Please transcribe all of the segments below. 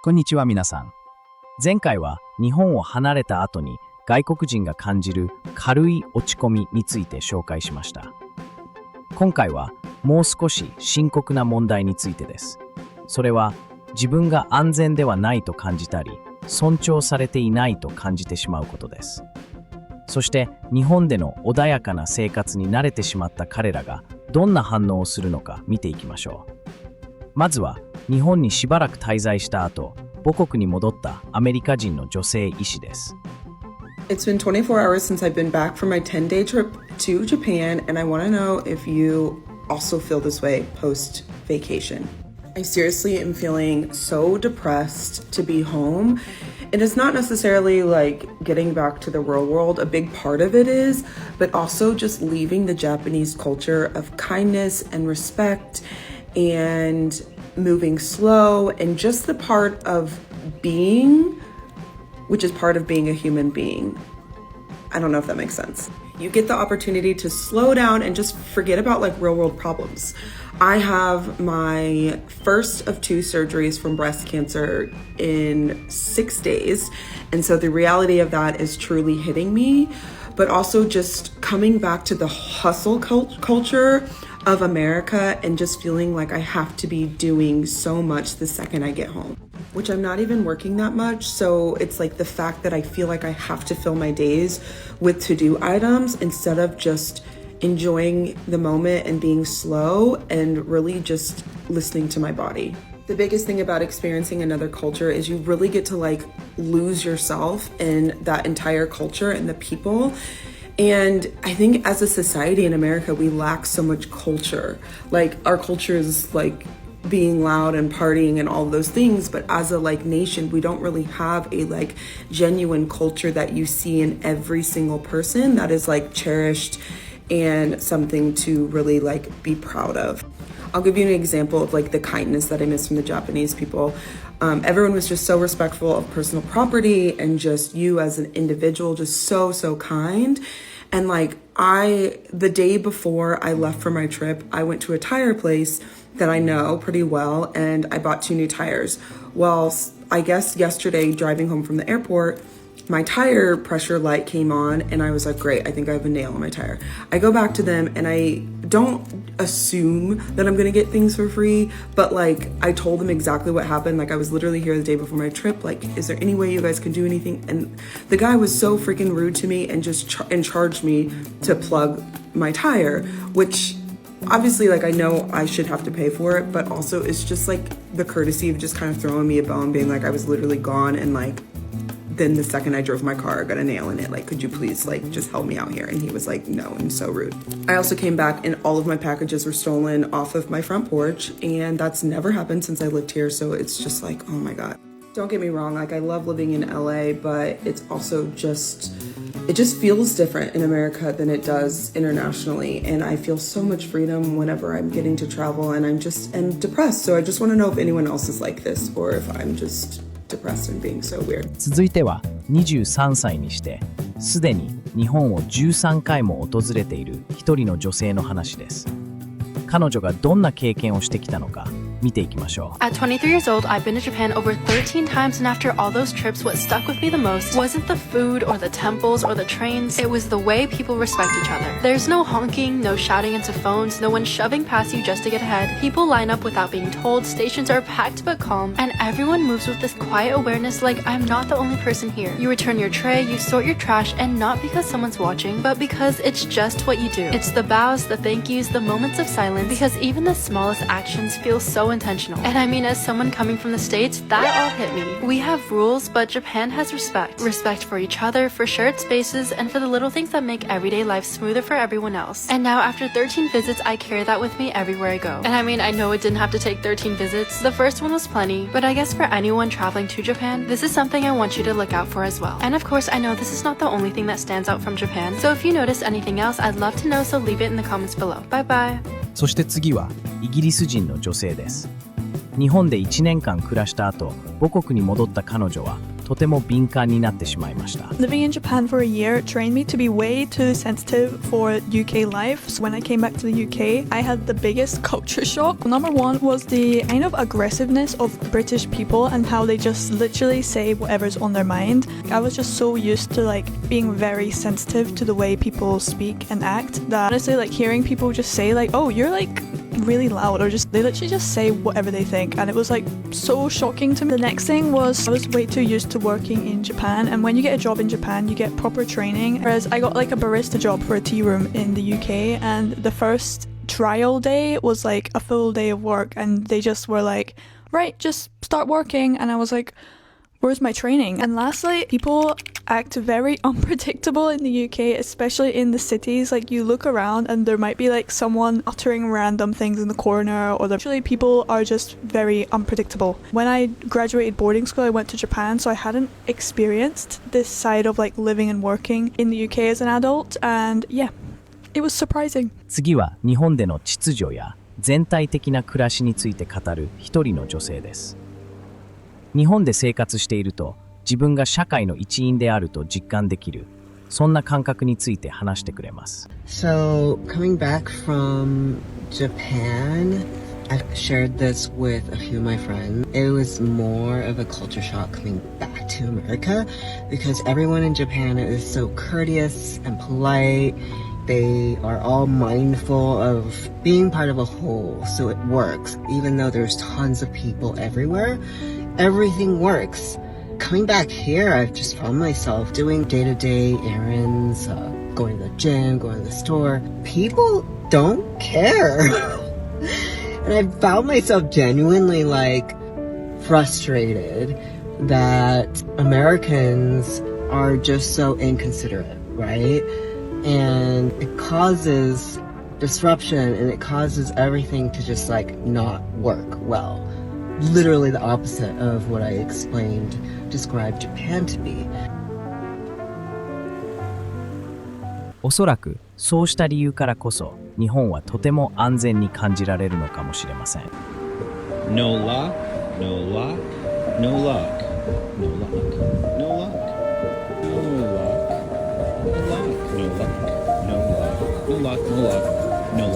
こんにちは皆さん。前回は日本を離れた後に外国人が感じる軽い落ち込みについて紹介しました。今回はもう少し深刻な問題についてです。それは自分が安全ではないと感じたり、尊重されていないと感じてしまうことです。そして日本での穏やかな生活に慣れてしまった彼らがどんな反応をするのか見ていきましょう。まずは日本にしばらく滞在した後、母国に戻ったアメリカ人の女性医師です。It's been 24 hours since I've been back from my 10-day trip to Japan, and I want to know if you also feel this way post-vacation. I seriously am feeling so depressed to be home. It is not necessarily like getting back to the real world. A big part of it is, but also just leaving the Japanese culture of kindness and respect and moving slow and just the part of being, which is part of being a human being. I don't know if that makes sense. You get the opportunity to slow down and just forget about like real world problems. I have my first of 2 surgeries from breast cancer in 6 days. And so the reality of that is truly hitting me, but also just coming back to the hustle culture of America and just feeling like I have to be doing so much the second I get home, which I'm not even working that much. So it's like the fact that I feel like I have to fill my days with to-do items instead of just enjoying the moment and being slow and really just listening to my body. The biggest thing about experiencing another culture is you really get to like lose yourself in that entire culture and the people. And I think as a society in America, we lack so much culture. Like our culture is like being loud and partying and all of those things, but as a like nation, we don't really have a like genuine culture that you see in every single person that is like cherished and something to really like be proud of. I'll give you an example of like the kindness that I miss from the Japanese people. Everyone was just so respectful of personal property and just you as an individual, just so kind. And like the day before I left for my trip, I went to a tire place that I know pretty well and I bought 2 new tires. Well, I guess yesterday driving home from the airport, my tire pressure light came on and I was like, great, I think I have a nail in my tire. I go back to them and I don't assume that I'm gonna get things for free, but like I told them exactly what happened. Like I was literally here the day before my trip. Like, is there any way you guys can do anything? And the guy was so freaking rude to me and just charged me to plug my tire, which obviously like I know I should have to pay for it, but also it's just like the courtesy of just kind of throwing me a bone, being like I was literally gone and like then the second I drove my car, I got a nail in it. Like, could you please like just help me out here? And he was like, no, and so rude. I also came back and all of my packages were stolen off of my front porch. And that's never happened since I lived here. So it's just like, oh my God. Don't get me wrong. Like I love living in LA, but it's also it just feels different in America than it does internationally. And I feel so much freedom whenever I'm getting to travel and I'm depressed. So I just want to know if anyone else is like this or if I'm just depressed and being so weird. 続いては23歳にしてすでに日本を13回も訪れている一人の女性の話です。彼女がどんな経験をしてきたのか見ていきましょう。 At 23 years old, I've been to Japan over 13 times, and after all those trips, what stuck with me the most wasn't the food or the temples or the trains. It was the way people respect each other. There's no honking, no shouting into phones, no one shoving past you just to get ahead. People line up without being told, stations are packed but calm, and everyone moves with this quiet awareness like I'm not the only person here. You return your tray, you sort your trash, and not because someone's watching, but because it's just what you do. It's the bows, the thank yous, the moments of silence, because even the smallest actions feel so intentional. And I mean, as someone coming from the States, that all hit me. We have rules, but Japan has respect. Respect for each other, for shared spaces, and for the little things that make everyday life smoother for everyone else. And now after 13 visits, I carry that with me everywhere I go. And I mean, I know it didn't have to take 13 visits. The first one was plenty, but I guess for anyone traveling to Japan, this is something I want you to look out for as well. And of course, I know this is not the only thing that stands out from Japan, so if you notice anything else, I'd love to know, so leave it in the comments below. Bye bye. そして次はイギリス人の女性です。日本で1年間暮らした後、母国に戻った彼女はとても敏感になってしまいました。Living in Japan for a year trained me to be way too sensitive for UK life. So when I came back to the UK, I had the biggest culture shock. Number one was the kind of aggressiveness of British people and how they just literally say whatever's on their mind. I was just so used to like being very sensitive to the way people speak and act that honestly like hearing people just say like, oh, you're like really loud, or just they literally just say whatever they think, and it was like so shocking to me. The next thing was I was way too used to working in Japan, and when you get a job in Japan you get proper training, whereas I got like a barista job for a tea room in the UK, and the first trial day was like a full day of work, and they just were like, right, just start working, and I was like, where's my training? And lastly, people act very unpredictable in the UK, especially in the cities. Like you look around and there might be like someone uttering random things in the corner, or actually people are just very unpredictable. When I graduated boarding school, I went to Japan, so I hadn't experienced this side of like living and working in the UK as an adult, and yeah, it was surprising. 次は日本での秩序や全体的な暮らしについて語る一人の女性です。日本で生活していると自分が社会の一員であると実感できる、そんな感覚について話してくれます。So, coming back from Japan, I've shared this with a few of my friends. It was more of a culture shock coming back to America because everyone in Japan is so courteous and polite. They are all mindful of being part of a whole, so it works. Even though there's tons of people everywhere, everything works. Coming back here, I've just found myself doing day-to-day errands, going to the gym, going to the store. People don't care. And I found myself genuinely like frustrated that Americans are just so inconsiderate, right? And it causes disruption, and it causes everything to just like not work well. Literally the opposite of what I described Japan to be. おそらくそうした理由からこそ日本はとても安全に感じられるのかもしれません。No lock, no lock, no lock, no lock, no lock, no lock, no lock, no lock, no lock, no lock, no lock, no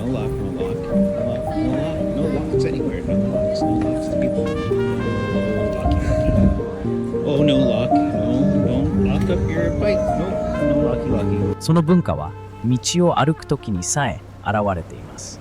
lock, no locks. Anywhere, no locks to people. Oh, no lock, no, don't lock up your bike, no locky. その文化は道を歩くときにさえ現れています。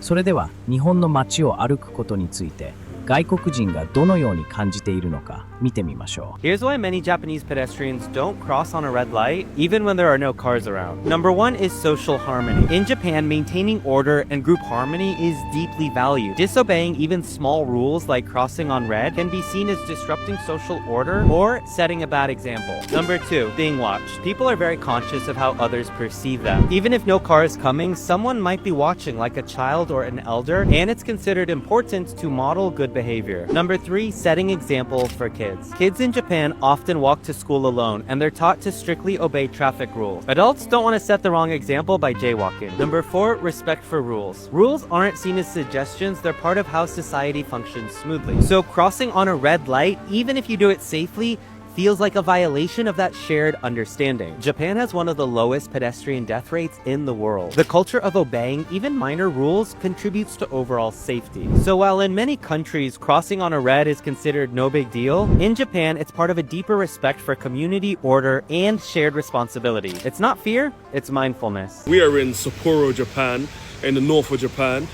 それでは日本の街を歩くことについて外国人がどのように感じているのか見てみましょう。 Here's why many Japanese pedestrians don't cross on a red light, even when there are no cars around. Number one is social harmony. In Japan, maintaining order and group harmony is deeply valued. Disobeying even small rules like crossing on red can be seen as disrupting social order or setting a bad example. Number two, being watched. People are very conscious of how others perceive them. Even if no car is coming, someone might be watching, like a child or an elder, and it's considered important to model good behavior. Number three, setting example for kids. Kids in Japan often walk to school alone, and they're taught to strictly obey traffic rules. Adults don't want to set the wrong example by jaywalking. Number four, respect for rules. Rules aren't seen as suggestions, they're part of how society functions smoothly. So crossing on a red light, even if you do it safely, feels like a violation of that shared understanding. Japan has one of the lowest pedestrian death rates in the world. The culture of obeying even minor rules contributes to overall safety. So while in many countries crossing on a red is considered no big deal, in Japan it's part of a deeper respect for community, order, and shared responsibility. It's not fear, it's mindfulness. We are in Sapporo, Japan, in the north of Japan.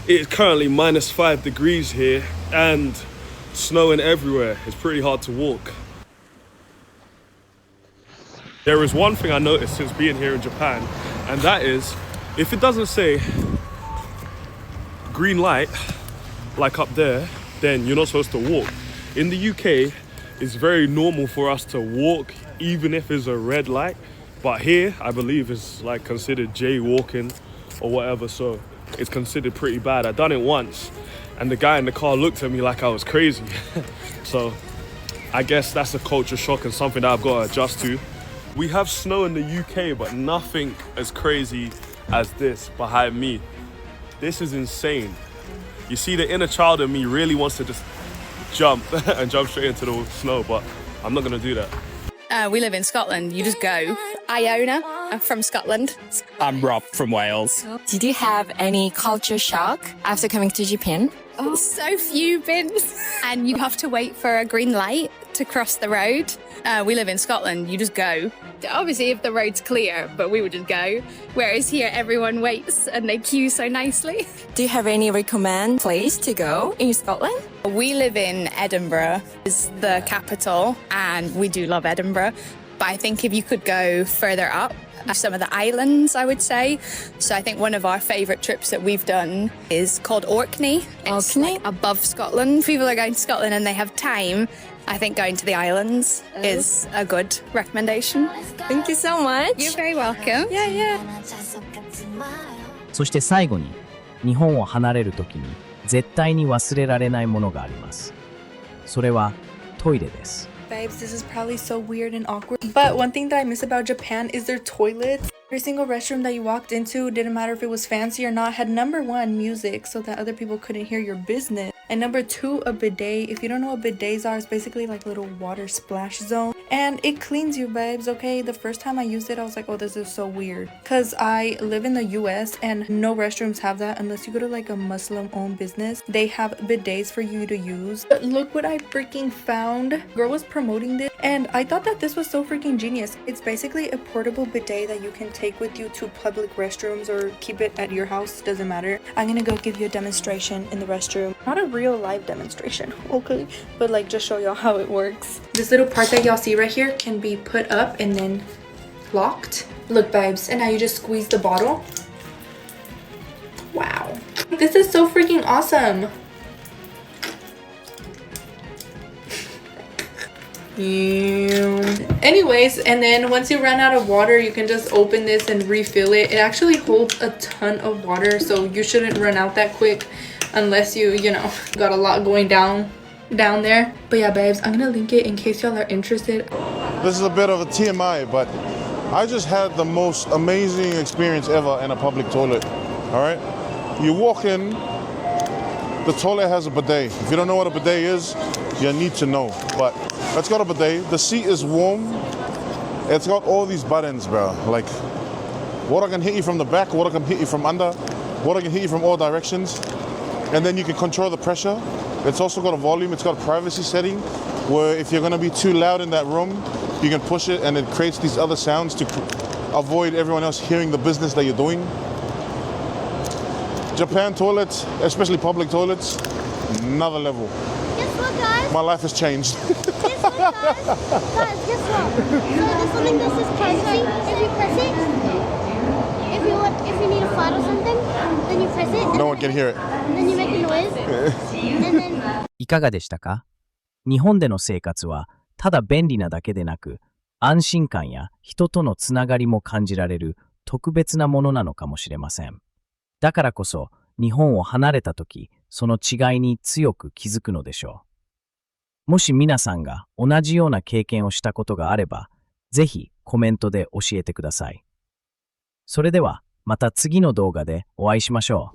It is currently -5 degrees here and snowing everywhere. It's pretty hard to walk. There is one thing I noticed since being here in Japan, and that is, if it doesn't say green light, like up there, then you're not supposed to walk. In the UK, it's very normal for us to walk even if it's a red light, but here, I believe it's like considered jaywalking or whatever, so it's considered pretty bad. I've done it once, and the guy in the car looked at me like I was crazy. So I guess that's a culture shock and something that I've got to adjust to. We have snow in the UK, but nothing as crazy as this behind me. This is insane. You see, the inner child in me really wants to just jump and jump straight into the snow, but I'm not gonna do that. We live in Scotland. You just go. Iona, I'm from Scotland. I'm Rob from Wales. Did you have any culture shock after coming to Japan? Oh, so few bins. And you have to wait for a green light to cross the road. We live in Scotland. You just go. Obviously, if the road's clear, but we would just go. Whereas here, everyone waits and they queue so nicely. Do you have any recommend place to go in Scotland? We live in Edinburgh. It's the capital, and we do love Edinburgh. But I think if you could go further up, some of the islands, I would say. So I think one of our favourite trips that we've done is called Orkney. It's like above Scotland. People are going to Scotland and they have time. I think going to the islands is a good recommendation. Thank you so much. You're very welcome. Yeah. そして最後に、日本を離れるときに絶対に忘れられないものがあります。それはトイレです。Babes, this is probably so weird and awkward, but one thing that I miss about Japan is their toilets. Every single restroom that you walked into, didn't matter if it was fancy or not, had number one, music so that other people couldn't hear your business. And number two, a bidet. If you don't know what bidets are, it's basically like a little water splash zone. And it cleans you, babes, okay? The first time I used it, I was like, oh, this is so weird. Because I live in the US and no restrooms have that unless you go to like a Muslim-owned business. They have bidets for you to use. But look what I freaking found. Girl was promoting this and I thought that this was so freaking genius. It's basically a portable bidet that you can take with you to public restrooms or keep it at your house, doesn't matter. I'm gonna go give you a demonstration in the restroom. Not a real live demonstration, okay, but like just show y'all how it works. This little part that y'all see right here can be put up and then locked. Look, babes, and now you just squeeze the bottle. Wow, this is so freaking awesome. Anyways, and then once you run out of water, you can just open this and refill it. It actually holds a ton of water, so you shouldn't run out that quick unless you know, got a lot going down there. But yeah, babes, I'm gonna link it in case y'all are interested. This is a bit of a TMI, but I just had the most amazing experience ever in a public toilet. All right, you walk in, the toilet has a bidet. If you don't know what a bidet is, you need to know. But let's go to bidet. The seat is warm. It's got all these buttons, bro. Like, water can hit you from the back, water can hit you from under, water can hit you from all directions. And then you can control the pressure. It's also got a volume. It's got a privacy setting where if you're going to be too loud in that room, you can push it and it creates these other sounds to avoid everyone else hearing the business that you're doing. Japan toilets, especially public toilets, another level. Guess what, guys? My life has changed. Guess what, guys? Guys, guess what? So there's something that says privacy. If you press it, if you need a flat or something, then you press it. No one can hear it. Then you make a noise. And then いかがでしたか？日本での生活はただ便利なだけでなく、安心感や人とのつながりも感じられる特別なものなのかもしれません。だからこそ、日本を離れたとき、その違いに強く気づくのでしょう。もし皆さんが同じような経験をしたことがあれば、ぜひコメントで教えてください。それでは、また次の動画でお会いしましょう。